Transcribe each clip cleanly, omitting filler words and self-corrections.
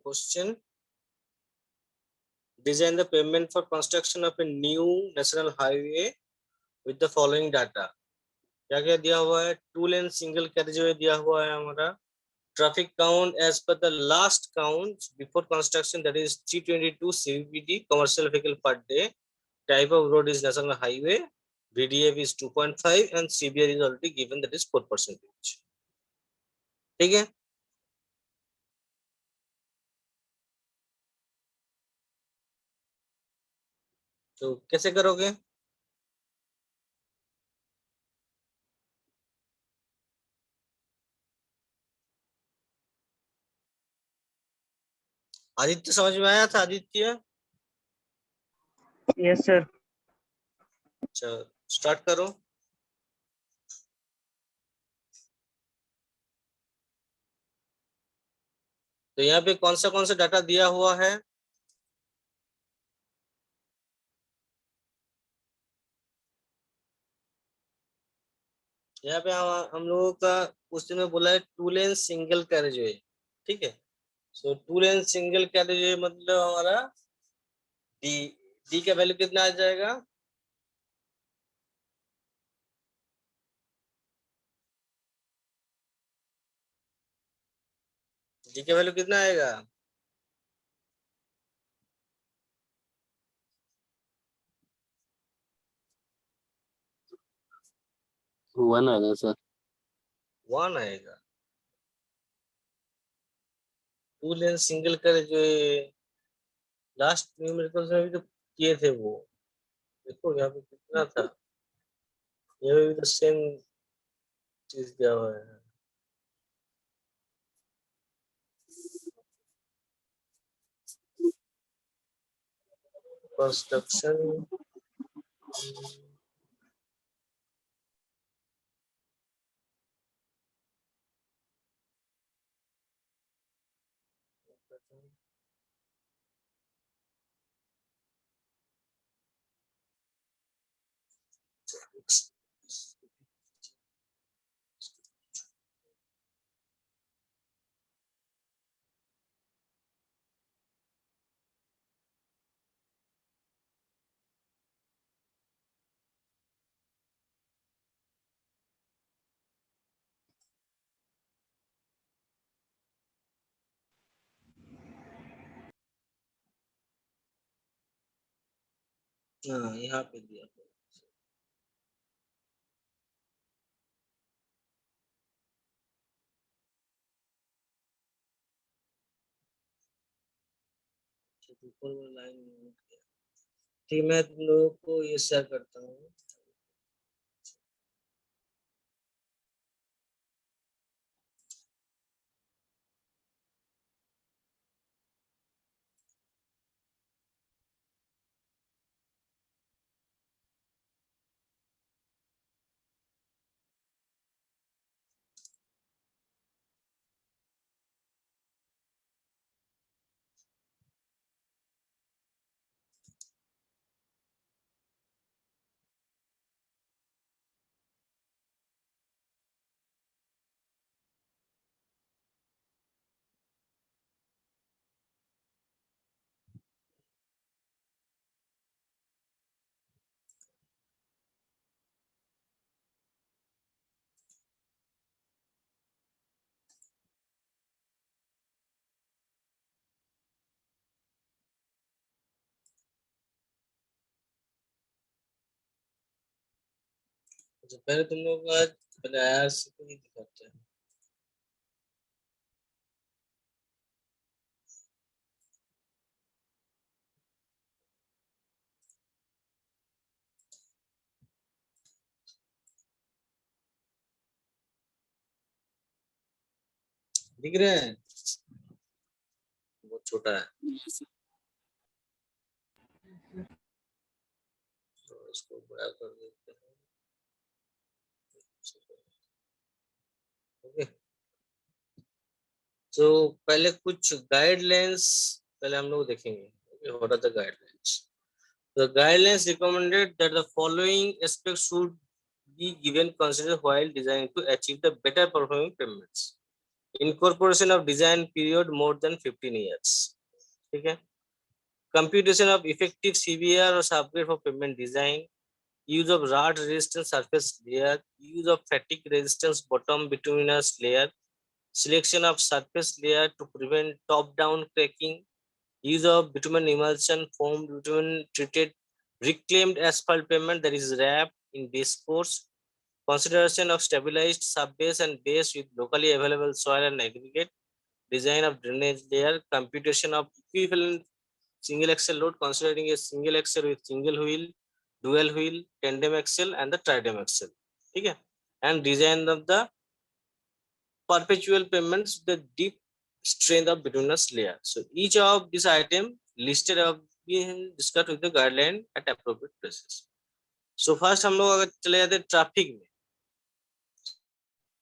Question: design the pavement for construction of a new national highway with the following data. क्या क्या दिया हुआ है? 2 लेन सिंगल कैरेजवे दिया हुआ है हमारा. Traffic count as per the last count before construction, that is 322 CVPD commercial vehicle per day. Type of road is national highway. VDF is 2.5 and CBR is already given, that is 4%. ठीक है. तो कैसे करोगे? आदित्य समझ में आया था? Aditya? Yes sir. अच्छा, स्टार्ट करो. तो यहाँ पे कौन सा डाटा दिया हुआ है? यहाँ पे हम लोगों का क्वेश्चन में बोला है 2 लेन सिंगल कैरेजवे. ठीक है. सो 2 लेन सिंगल कैरेजवे मतलब हमारा डी डी का वैल्यू कितना आ जाएगा? डी का वैल्यू कितना आएगा? वन आएगा सर. 1 आएगा. 2 lane single carriageway last numericals में भी तो किए थे वो. देखो यहाँ पे कितना था. ये भी तो सेम चीज दिया हुआ है. कंस्ट्रक्शन हाँ यहाँ पे दिया हुआ है. ऊपर वाला लाइन में ठीक. मैं तुम लोगों को ये शेयर करता हूँ. अच्छा, पहले तुम लोग का पहले IRC को ही दिखाते हैं. दिख रहे हैं? बहुत छोटा है तो इसको बड़ा कर देते हैं. ओके. तो पहले कुछ गाइडलाइंस पहले हम लोग देखेंगे. What are the guidelines? The guidelines recommended that the following aspects should be given considered while designing to achieve the better performing payments. Incorporation of design period more than 15 years. ठीक है. Computation of effective CBR or subgrade for pavement design. Use of rot resistant surface layer. Use of fatigue resistance bottom bituminous layer. Selection of surface layer to prevent top-down cracking. Use of bitumen emulsion foam bitumen treated reclaimed asphalt pavement that is wrapped in base course. Consideration of stabilized subbase and base with locally available soil and aggregate. Design of drainage layer. Computation of equivalent single axle load considering a single axle with single wheel, dual wheel, tandem axle and the tridem axle. ठीक है. And design of the perpetual payments with the deep strength of bituminous layer. So each of these items listed have been discussed with the guideline at appropriate places. So first हम लोग अगर चले जाते traffic में.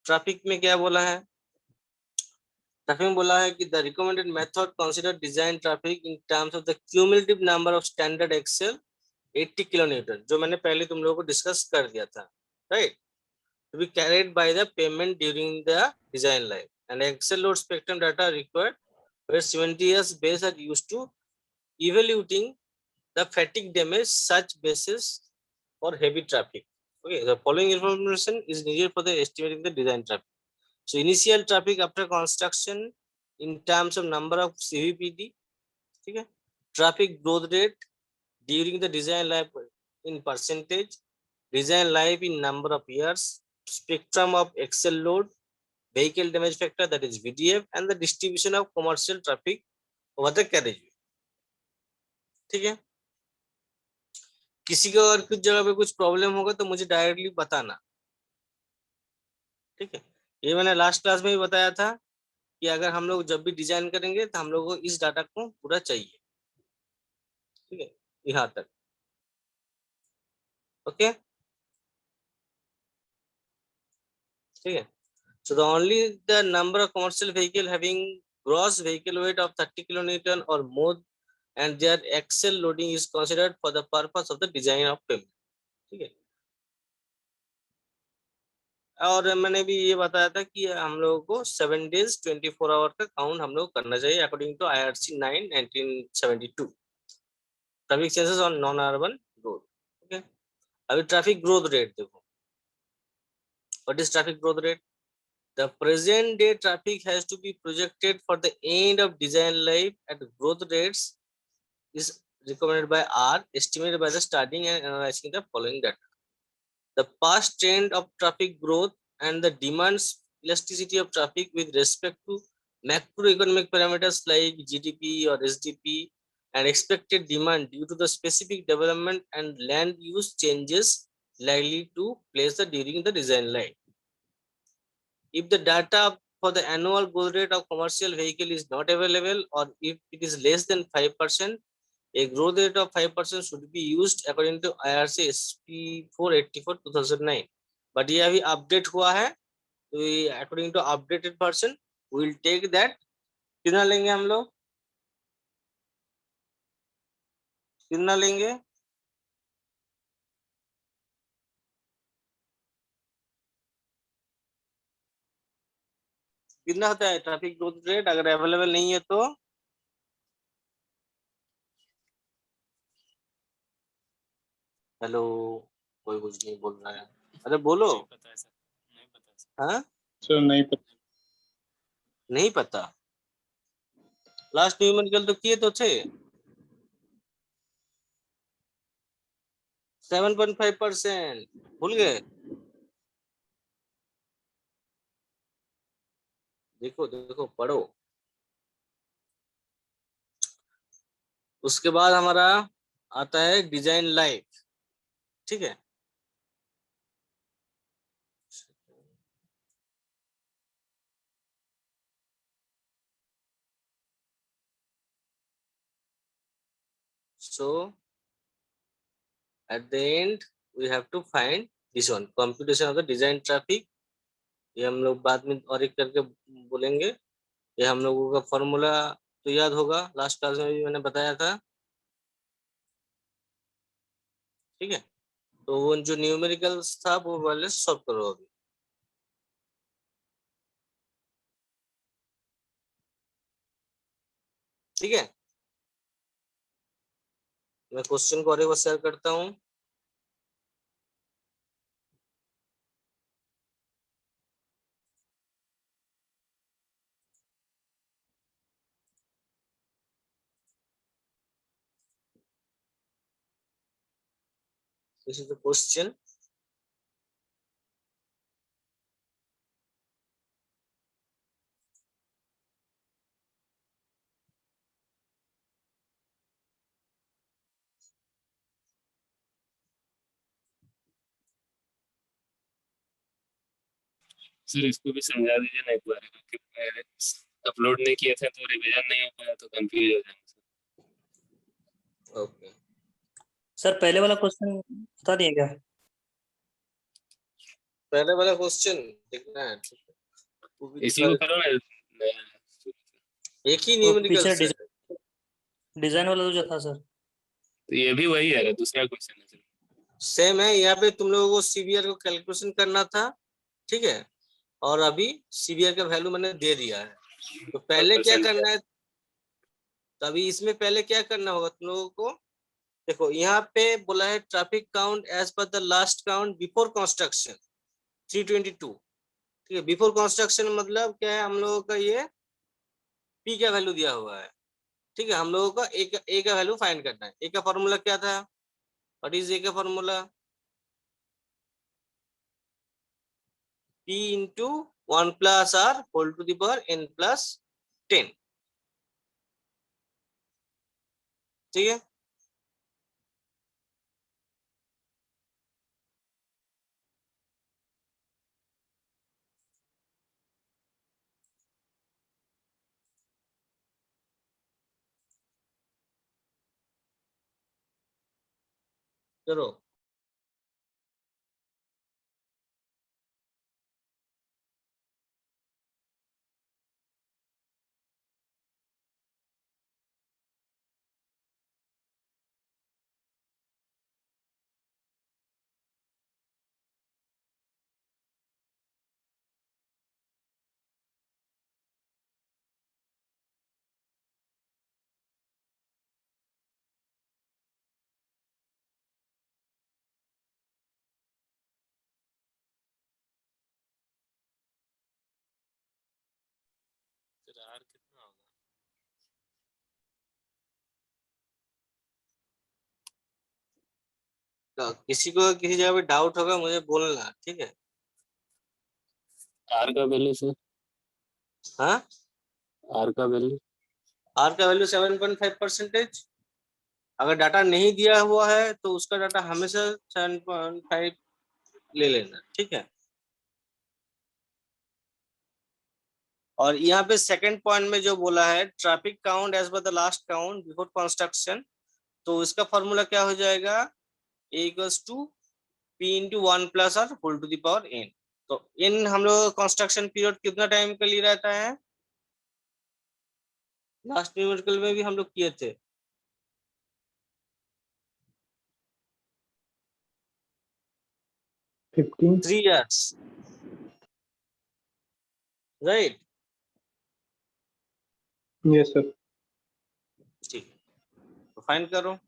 Traffic में क्या बोला है? ट्रैफिक में बोला है कि the recommended method consider design traffic in terms of the cumulative number of standard axle 80 kilonewton, जो मैंने पहले तुम लोगों को डिस्कस कर दिया था, right? To be carried by the payment during the design life, and axle load spectrum data required where 70 years base are used to evaluating the fatigue damage such bases for heavy traffic. Okay, the following information is needed for the estimating the design traffic. So initial traffic after construction in terms of number of CVPD, ठीक है? Traffic growth rate during the design life in percentage, design life in number of years, spectrum of axle load, vehicle damage factor that is VDF, and the distribution of commercial traffic over the carriageway. ठीक है. किसी को अगर कुछ जगह पे कुछ problem होगा तो मुझे डायरेक्टली बताना. ठीक है. ये मैंने लास्ट क्लास में भी बताया था कि अगर हम लोग जब भी डिजाइन करेंगे तो हम लोग को इस डाटा को पूरा चाहिए. ठीक है, यहाँ तक. ओके, ठीक है. So the only the number of commercial vehicle having gross vehicle weight of 30 kilonewton or more and their axle loading is considered for the purpose of the design of payment. ठीक है. और मैंने भी ये बताया था कि हम लोगों को 7 days 24 आवर का काउंट हम लोग करना चाहिए according to IRC 9 1972 traffic census on non urban road. Okay, अभी ट्रैफिक ग्रोथ रेट देखो. What is traffic growth rate? The present day traffic has to be projected for the end of design life at growth rates is recommended by R, estimated by the studying and analyzing the following data. The past trend of traffic growth and the demands elasticity of traffic with respect to macroeconomic parameters like GDP or SDP and expected demand due to the specific development and land use changes likely to place the during the design life. If the data for the annual growth rate of commercial vehicle is not available or if it is less than 5%, a growth rate of 5% should be used according to IRC SP 484 2009. But ये अभी update हुआ है तो according to updated version we will take that. कितना लेंगे हम लोग? कितना लेंगे? कितना होता है ट्रैफिक ग्रोथ रेट अगर अवेलेबल नहीं है तो? हेलो, कोई कुछ नहीं बोल रहा है. अरे बोलो. नहीं पता है सर, नहीं पता है सर. हाँ, सर नहीं पता. नहीं पता. लास्ट न्यूमेरिकल तो किए तो थे. 7.5% भूल गए. देखो देखो पढ़ो. उसके बाद हमारा आता है डिजाइन लाइफ. ठीक है. So at the end we have to find this one, computation of the design traffic. ये हम लोग बाद में और एक करके बोलेंगे. ये हम लोगों का फॉर्मूला तो याद होगा, लास्ट क्लास में भी मैंने बताया था. ठीक है. तो वो जो न्यूमेरिकल्स था वो वाले सॉल्व करो अभी। ठीक है, मैं क्वेश्चन को और एक बार शेयर करता हूँ। This is the question. Sir इसको भी समझा दीजिए ना एक बार, क्योंकि मैंने अपलोड नहीं किए थे तो रिवीजन नहीं हो पाया तो कंफ्यूज हो जाएंगे सर। ओके, सर पहले वाला क्वेश्चन बता दिए क्या? पहले वाला क्वेश्चन देखना है, ठीक है? वो भी इसी को दिखा- करो ना एक ही वो न्यूमेरिकल पीछे है। डिजाइन वाला जो था सर। तो ये भी वही है, दूसरा क्वेश्चन है सर। सेम है, यहाँ पे तुम लोगों को सीबीआर को कैलकुलेशन करना था, ठीक है? और अभी सीबीआर का वैल्यू मैंने दे दिया है, तो पहले क्या परसेंट करना है? तो अभी इसमें पहले क्या करना होगा तुम लोगों को? देखो यहाँ पे बोला है traffic count as per the last count before construction 322। ठीक है, बिफोर कंस्ट्रक्शन मतलब क्या है? हम लोगों का ये पी का वैल्यू दिया हुआ है, ठीक है? हम लोगों का ए का वैल्यू फाइंड करना है। ए का फॉर्मूला क्या था? व्हाट इज ए का formula? P into 1 plus are whole to the power n plus 10। ठीक है, चलो सर आर कितना होगा? किसी को किसी जगह पे डाउट होगा मुझे बोलना, ठीक है? आर का वैल्यू सर, हाँ, आर का वैल्यू आर का वैल्यू 7.5%। अगर डाटा नहीं दिया हुआ है तो उसका डाटा हमेशा 7.5 ले लेना, ठीक है? और यहाँ पे सेकंड पॉइंट में जो बोला है traffic count as per the last count before construction, तो इसका फॉर्मूला क्या हो जाएगा? A equals to P into 1 plus are whole to the power n। तो n हम लोग कंस्ट्रक्शन पीरियड कितना टाइम के लिए रहता है? लास्ट न्यूमेरिकल में भी हम लोग किए थे। 3 years, राइट? Yes sir. ठीक, तो फाइंड करो।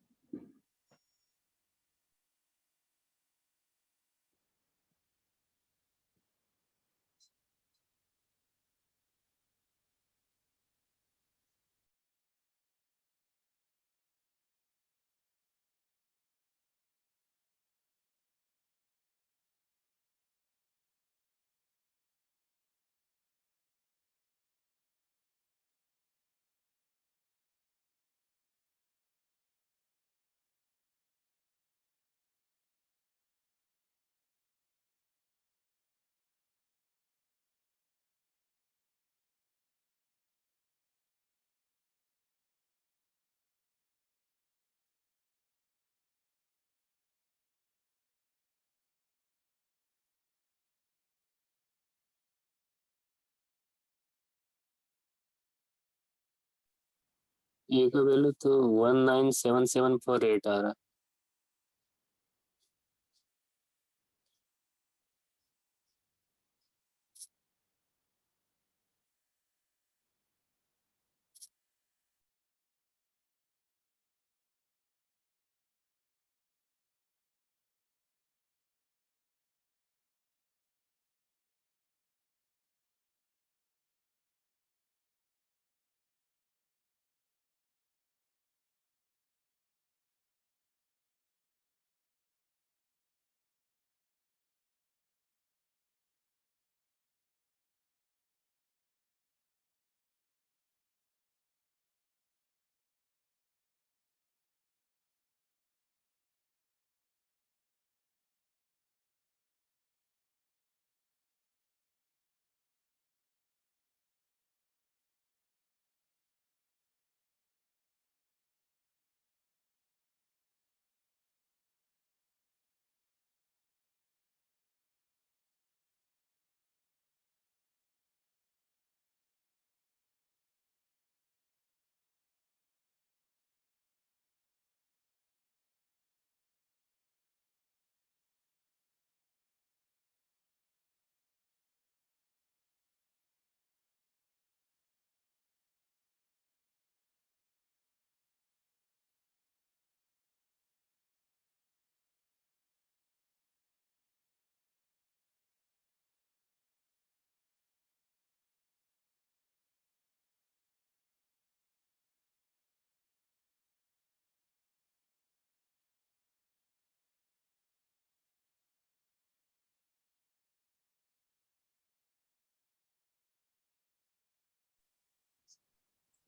ए का वैल्यू तो 19774 8 आ रहा।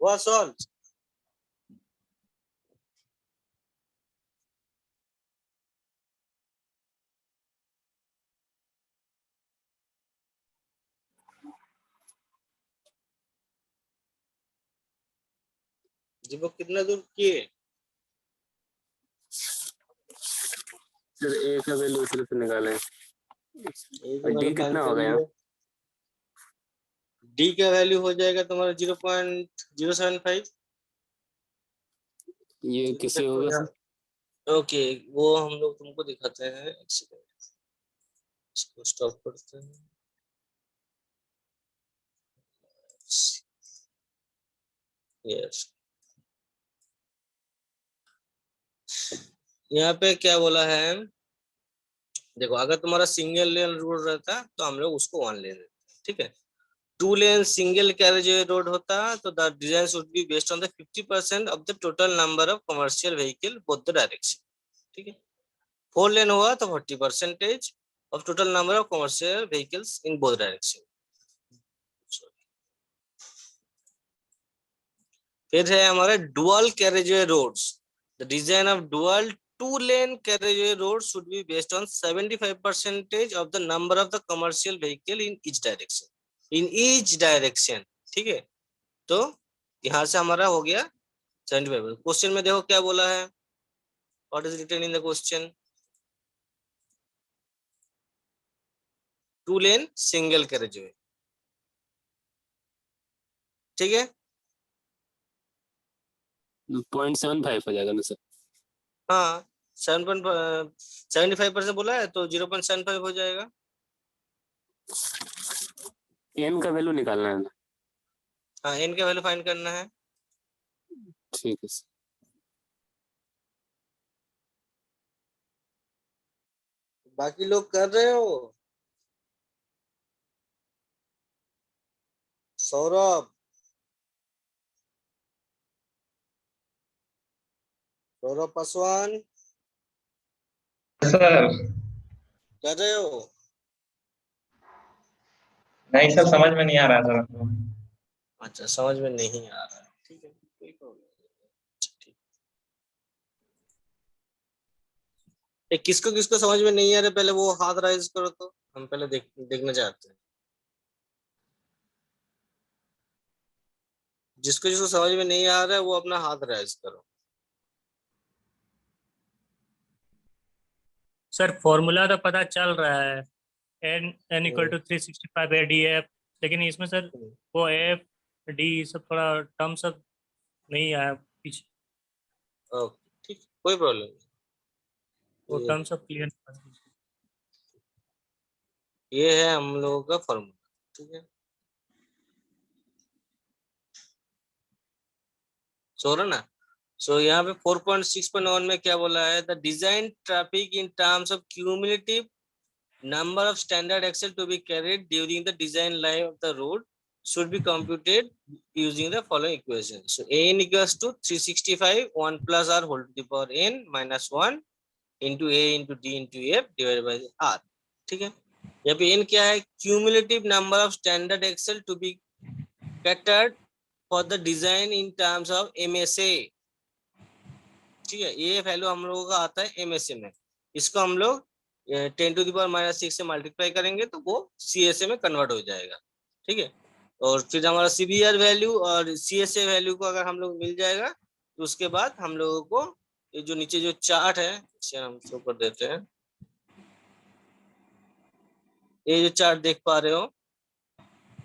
हुआ सॉल्व? जी वो कितना दूर किए? सर ए का वैल्यू सिर्फ निकाले। और डी कितना हो गया? डी का वैल्यू हो जाएगा तुम्हारा 0.075। ये किससे होगा सर? ओके, वो हम लोग तुमको दिखाते हैं, एक सेकंड, इसको स्टॉप करते हैं। यस, यहाँ पे क्या बोला है, देखो अगर तुम्हारा सिंगल लेन रोड रहता तो हम लोग उसको 1 लेन देते, ठीक है। 2 लेन सिंगल कैरेज रोड होता तो the design should be based on the 50% of the total number of commercial vehicle both the direction, ठीक है। 4 लेन हुआ तो 40% of total number of commercial vehicles in both direction. फिर है हमारे dual carriageway roads. The design of dual 2 lane carriageway road should be based on 75% of the number of the commercial vehicle in each direction, in each direction, ठीक है। तो यहां से हमारा हो गया 75। क्वेश्चन में देखो क्या बोला है, what is written in the question, 2 lane single carriageway, ठीक है। 0.75 हो जाएगा ना सर? हाँ, 75% बोला है तो 0.75 हो जाएगा। एन का वैल्यू निकालना है ना? हाँ, एन का वैल्यू फाइंड करना है। ठीक है सर। बाकी लोग कर रहे हो? सौरभ, सौरभ पासवान सर कर रहे हो? नहीं सर, समझ में नहीं आ रहा सर हमको। अच्छा, समझ में नहीं आ रहा है, ठीक है, कोई प्रॉब्लम नहीं। अच्छा, ठीक। किसको किसको समझ में नहीं आ रहा, पहले वो हाथ राइज करो तो हम पहले देखना चाहते हैं। जिसको जिसको समझ में नहीं आ रहा है वो अपना हाथ राइज करो। सर फॉर्मूला तो पता चल रहा है, एन इक्वल टू 365 ADF, लेकिन इसमें सर वो एफ डी सब थोड़ा टर्म सब नहीं आया पीछे, ओके, ठीक, कोई प्रॉब्लम वो नहीं। टर्म सब क्लियर। ये है हम लोगों का फॉर्मूला, ठीक है। सो रहा ना। सो यहाँ पे 4.6.1 में क्या बोला है, the design traffic in terms of cumulative number of standard axle to be carried during the design life of the road should be computed using the following equation. So n equals to 365 1 plus r whole to the power n minus 1 into a into d into f divided by r, ठीक है। यहाँ पे n क्या है, cumulative number of standard axle to be catered for the design in terms of MSA, ठीक है। ये value हम लोगों का आता है MSA में, इसको हम लोग 10⁻⁻6 से मल्टीप्लाई करेंगे तो वो CSA में कन्वर्ट हो जाएगा, ठीक है। और फिर हमारा CBR वैल्यू और CSA वैल्यू को अगर हम लोग मिल जाएगा तो उसके बाद हम लोगों को ये जो नीचे जो चार्ट है इसे हम शो कर देते हैं। ये जो चार्ट देख पा रहे हो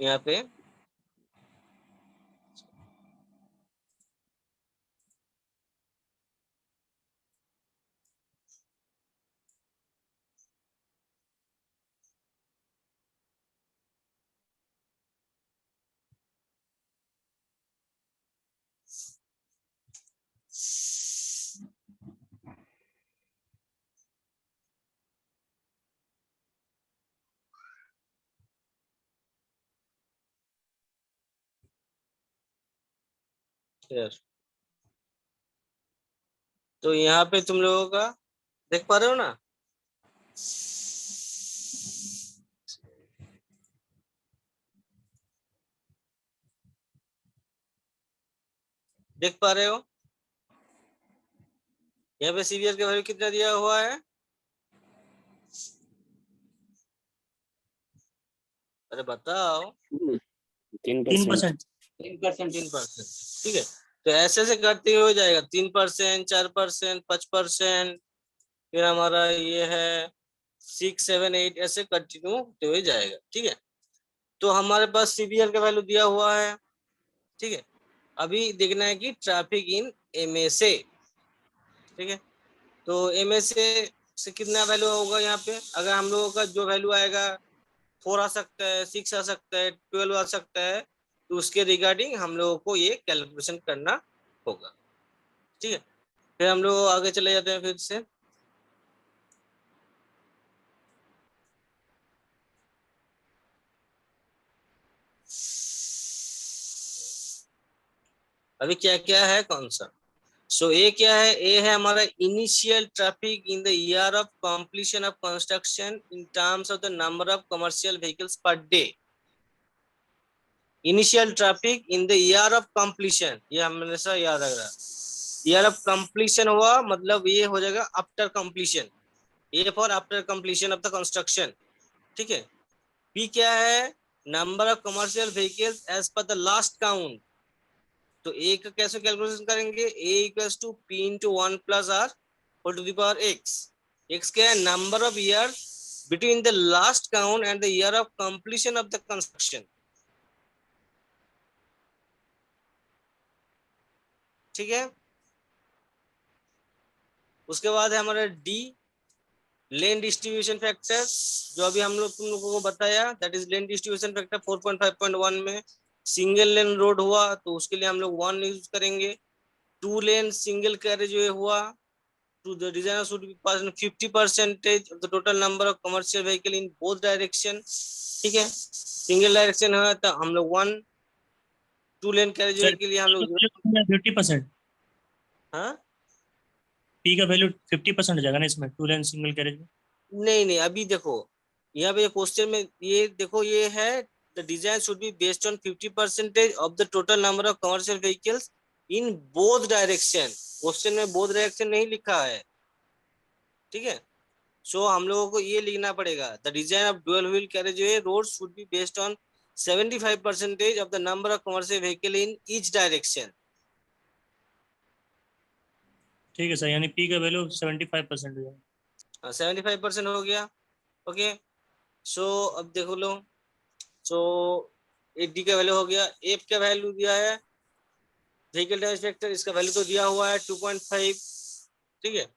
यहाँ पे, Yes. तो यहाँ पे तुम लोगों का देख पा रहे हो ना, देख पा रहे हो? यहाँ पे सीवीआर का वैल्यू कितना दिया हुआ है? अरे बताओ। 3%। 3%। ठीक है, तो ऐसे से करते हुए जाएगा 3%, 4%, 5%, फिर हमारा ये है 6, 7, 8, ऐसे कंटिन्यू होते हुए जाएगा। ठीक है, तो हमारे पास सीवीआर का वैल्यू दिया हुआ है। ठीक है, अभी देखना है कि ट्रैफिक इन एमएसए। ठीक है, तो एमएसए से कितना वैल्यू होगा यहाँ पे? अगर हम लोगों का जो वैल्यू आएगा 4 आ सकता है, 6 आ सकता है, 12 आ सकता है, तो उसके रिगार्डिंग हम लोगों को ये कैलकुलेशन करना होगा। ठीक है, फिर हम लोग आगे चले जाते हैं फिर से। अभी क्या क्या है कौन सा? सो ए क्या है? ए है हमारा initial traffic in the year of completion of construction in terms of the number of commercial vehicles per day. Initial traffic in the year of completion, ये हमेशा याद रखना। ईयर ऑफ कंप्लीशन हुआ मतलब ये हो जाएगा after completion. A for after completion of the construction. ठीक है, बी क्या है? Number of commercial vehicles as per the last count. तो ए का कैसे कैलकुलेशन करेंगे? A equals to P into 1 plus are whole to the power X. X क्या है? Number of year between the last count and the year of completion of the construction. ठीक है, उसके बाद है हमारा डी, लेन डिस्ट्रीब्यूशन फैक्टर, जो अभी हम लोग तुम लोगों को बताया, that is lane distribution factor 4.5.1 में सिंगल लेन रोड हुआ तो उसके लिए हम लोग 1 यूज करेंगे। 2 लेन सिंगल कैरेज वे हुआ to the designer should be passing 50% of the total number of commercial vehicle in both direction। ठीक है, सिंगल डायरेक्शन है तो हम लोग 1, 2 लेन कैरेज वे सर के लिए हम लोग 50%, हाँ पी का वैल्यू 50% हो जाएगा ना इसमें, 2 लेन सिंगल कैरेज में। नहीं नहीं, अभी देखो यहाँ पे क्वेश्चन में ये देखो, ये है the design should be based on 50% of the total number of commercial vehicles in both direction. Question में बोथ डायरेक्शन नहीं लिखा है। ठीक है, सो हम लोगों को ये लिखना पड़ेगा the design of dual wheel carriageway road should be based on 75% of the number of commercial vehicle in each direction. ठीक है सर, यानी पी का वैल्यू 75% हो जाएगा। 75% हो गया। ओके, सो अब देखो लो, सो ए डी का वैल्यू हो गया। एफ का वैल्यू दिया है व्हीकल डैमेज फैक्टर, इसका वैल्यू तो दिया हुआ है 2.5। ठीक है,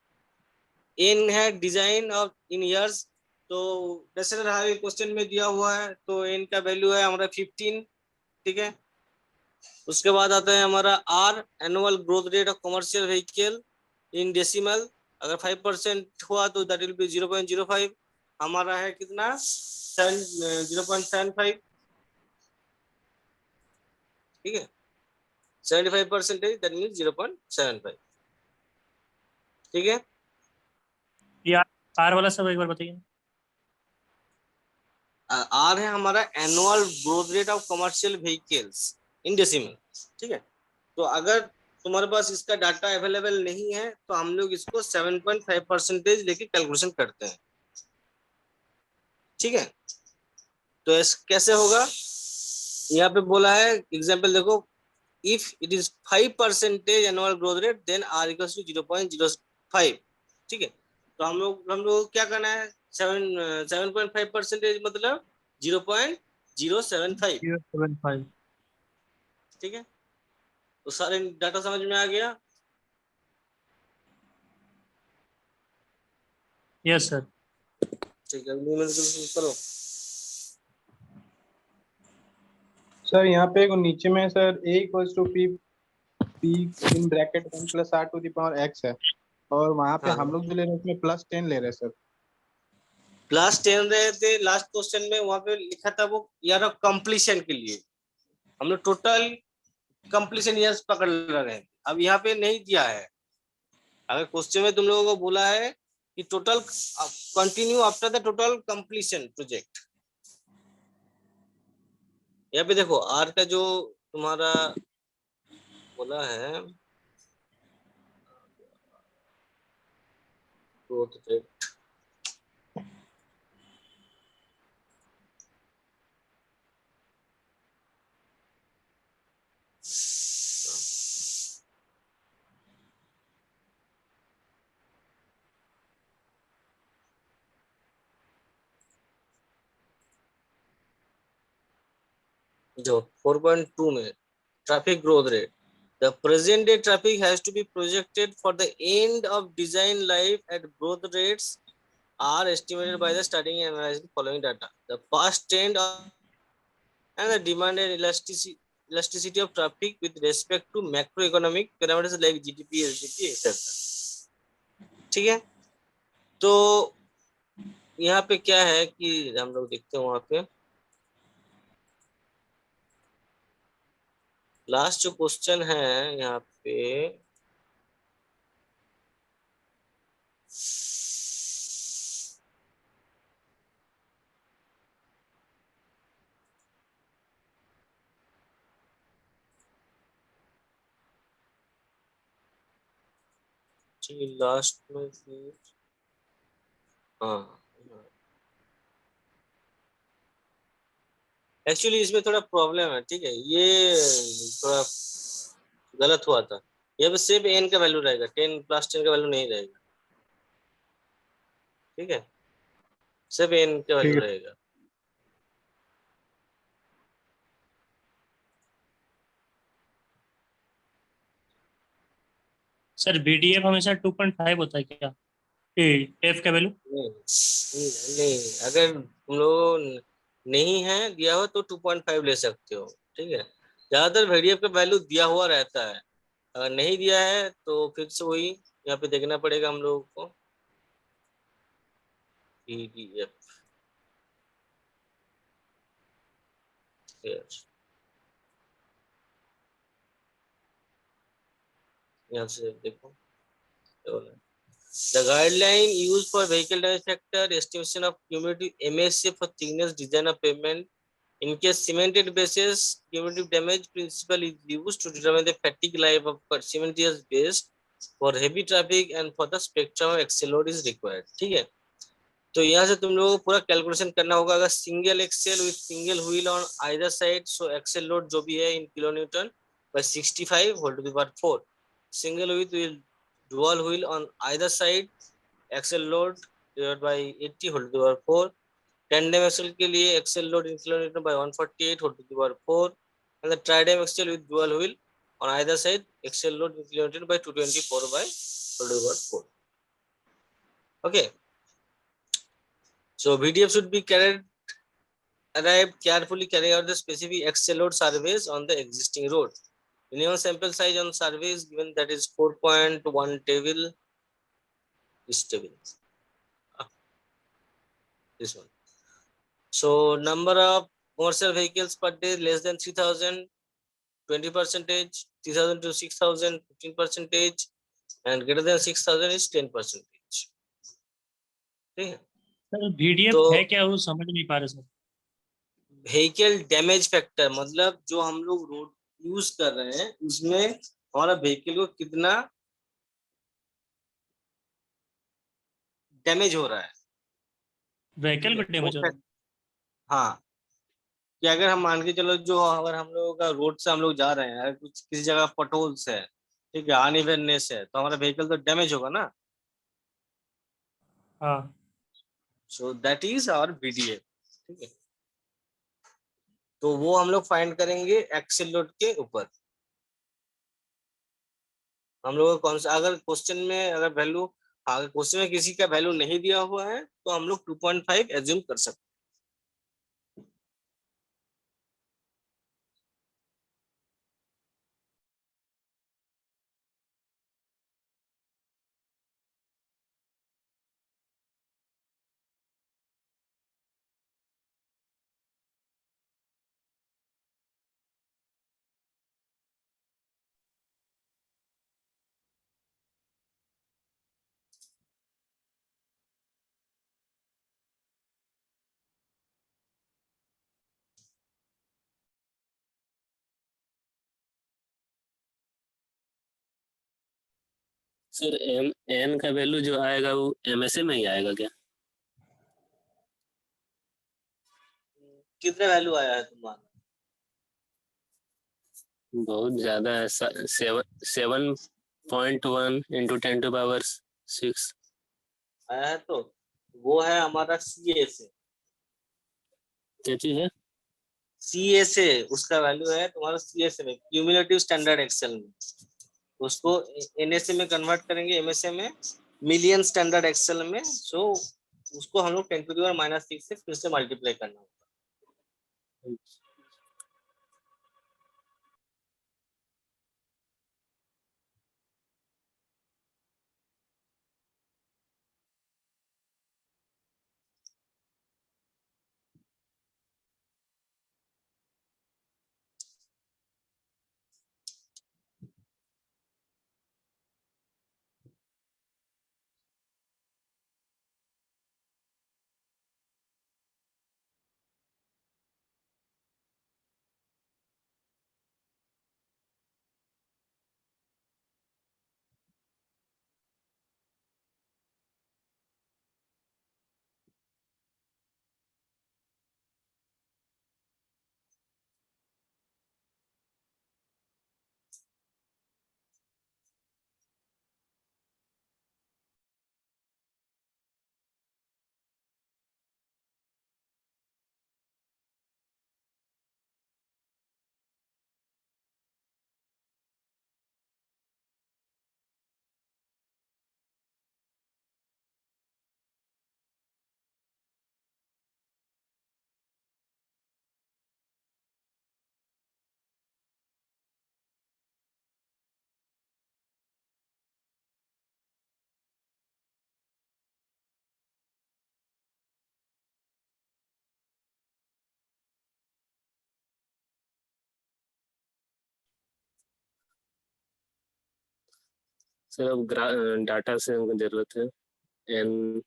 एन है डिजाइन ऑफ इन ईयर्स, तो नेशनल हाईवे क्वेश्चन में दिया हुआ है तो एन का वैल्यू है हमारा 15। ठीक है, उसके बाद आता है हमारा r, annual growth rate of commercial vehicle in decimal. अगर 5% हुआ तो दैट विल बी 0.05। हमारा है कितना? 0.75। ठीक है, 75% दैट मीन 0.75। ठीक है, ये आर वाला सब एक बार बताइए। आर है हमारा annual growth rate of commercial vehicles in decimal. ठीक है, तो अगर तुम्हारे पास इसका डाटा अवेलेबल नहीं है तो हम लोग इसको 7.5% लेके कैलकुलेशन करते हैं। ठीक है, तो कैसे होगा? यहाँ पे बोला है एग्जाम्पल देखो, if it is 5% annual growth rate then r equals to 0.05। ठीक है, तो हम लोग क्या करना है? 7.5% मतलब 0.075। 0.75। ठीक है, तो सारे डाटा समझ में आ गया? Yes sir. ठीक है, करो। सर यहाँ पे एक नीचे में sir a equals to P P in bracket 1 plus r to the power x है, और वहाँ पे हाँ, हम लोग जो ले रहे हैं उसमें +10 ले रहे हैं सर। +10 रहे थे लास्ट क्वेश्चन में, वहां पे लिखा था वो ईयर ऑफ कंप्लीशन के लिए। हम लोग टोटल कंप्लीशन ईयर्स पकड़ रहे हैं, अब यहाँ पे नहीं दिया है। अगर क्वेश्चन में तुम लोगों को बोला है कि total continue after the total completion project, यहाँ पे देखो आर का जो तुम्हारा बोला है ग्रोथ रेट। जो 4.2 में traffic growth rate, the present day traffic has to be projected for the end of design life at growth rates are estimated by the studying and analyzing following data. The past trend and the demand and elasticity of traffic with respect to macroeconomic parameters like GDP, SDP, etc. ठीक है, तो यहाँ पे क्या है कि हम लोग देखते हैं वहां पे लास्ट जो क्वेश्चन है यहाँ पे लास्ट में फिर हाँ, एक्चुअली इसमें थोड़ा प्रॉब्लम है, ठीक है, ये थोड़ा गलत हुआ था। यहाँ पे सिर्फ एन का वैल्यू रहेगा, 10 + 10 का वैल्यू नहीं रहेगा, ठीक है, सिर्फ एन का ठीक वैल्यू है रहेगा। सर बीडीएफ हमेशा 2.5 होता है क्या, एफ का वैल्यू? नहीं नहीं, अगर तुम लोग नहीं है दिया हो तो 2.5 ले सकते हो, ठीक है। ज्यादातर VDF का वैल्यू दिया हुआ रहता है, अगर नहीं दिया है तो फिर से वही यहाँ पे देखना पड़ेगा हम लोगों को। PDF यहाँ से देखो, the guideline used for vehicle damage factor estimation of cumulative MSA for thickness design of pavement. In case cemented bases, cumulative damage principle is used to determine the fatigue life of cementitious base for heavy traffic and for the spectrum of axle load is required. ठीक है, तो यहाँ से तुम लोगों को पूरा calculation करना होगा। अगर single axle with single wheel on either side, so axle load जो भी है in kilonewton by 65 whole to the power 4, single with dual wheel on either side, axle load divided by 80 whole to the power 4, tandem axle के लिए axle load in kilonewton by 148 whole to the power 4, and the tridem axle with dual wheel on either side, axle load in kilonewton by 224 by whole to the power 4. Okay, so VDF should be arrived carefully carrying out the specific axle load surveys on the existing road. Minimum sample size on survey is given, that is 4.1 table is table. This one. So number of commercial vehicles per day less than 3,000, 20%, 3,000 to 6,000, 15%, and greater than 6,000 is 10%. ठीक है, sir BDF तो है क्या, वो समझ नहीं पा रहे सर। व्हीकल डैमेज फैक्टर मतलब जो हम लोग रोड यूज कर रहे हैं उसमें हमारा व्हीकल को कितना डैमेज हो रहा है, व्हीकल ठीक को है, वो डैमेज हो रहा है। हाँ, कि अगर हम मान के चलो जो अगर हम लोग का रोड से हम लोग जा रहे हैं, अगर कुछ किसी जगह पटोल्स है, ठीक है, अनइवननेस है, तो हमारा व्हीकल तो डैमेज होगा ना। हाँ so that is our VDF, ठीक है, तो वो हम लोग फाइंड करेंगे एक्सेल लोड के ऊपर। हम लोग कौन सा अगर क्वेश्चन में अगर वैल्यू, अगर क्वेश्चन में किसी का वैल्यू नहीं दिया हुआ है तो हम लोग 2.5 एज्यूम कर सकते हैं। सर एम एन का वैल्यू जो आएगा वो एमएसए में ही आएगा क्या? कितने वैल्यू आया है तुम्हारा? बहुत ज्यादा है, 7.1 इंटू 10⁻⁶ आया है तो वो है हमारा सी ए से। क्या चीज है? सी ए से उसका वैल्यू है तुम्हारा सी ए से में, क्यूमुलेटिव स्टैंडर्ड एक्सेल में। उसको एनएसए में कन्वर्ट करेंगे, एमएसए में, मिलियन स्टैंडर्ड एक्सेल में। सो उसको हम लोग 10⁻⁻6 से फिर से मल्टीप्लाई करना होगा। सर अब डाटा से हमको जरूरत है एन।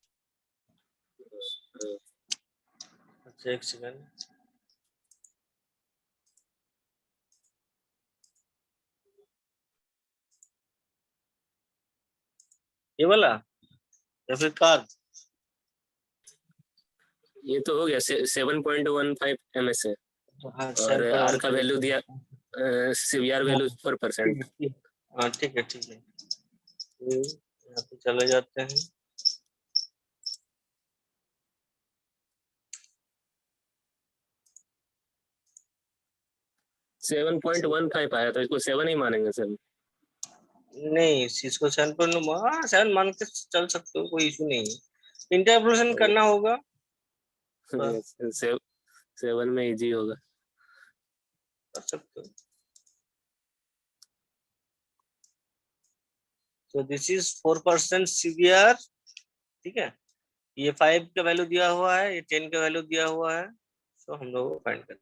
अच्छा एक सेकंड। ये वाला या फिर कार? ये तो हो गया 7.15 एमएसए और आर का वैल्यू दिया सीवीआर वैल्यू पर परसेंट। हाँ ठीक है ठीक है। यहाँ पे चले जाते हैं। सेवन 7.15 आया तो इसको 7 ही मानेंगे सर? नहीं, इसको 7 मान के चल सकते हो, कोई इशू नहीं है। इंटरपोलेशन करना होगा। 7 में इजी होगा। कर सकते हो। तो दिस इज 4% सीवीआर। ठीक है, ये 5 का वैल्यू दिया हुआ है, ये 10 का वैल्यू दिया हुआ है। तो हम लोग को फाइंड करना है।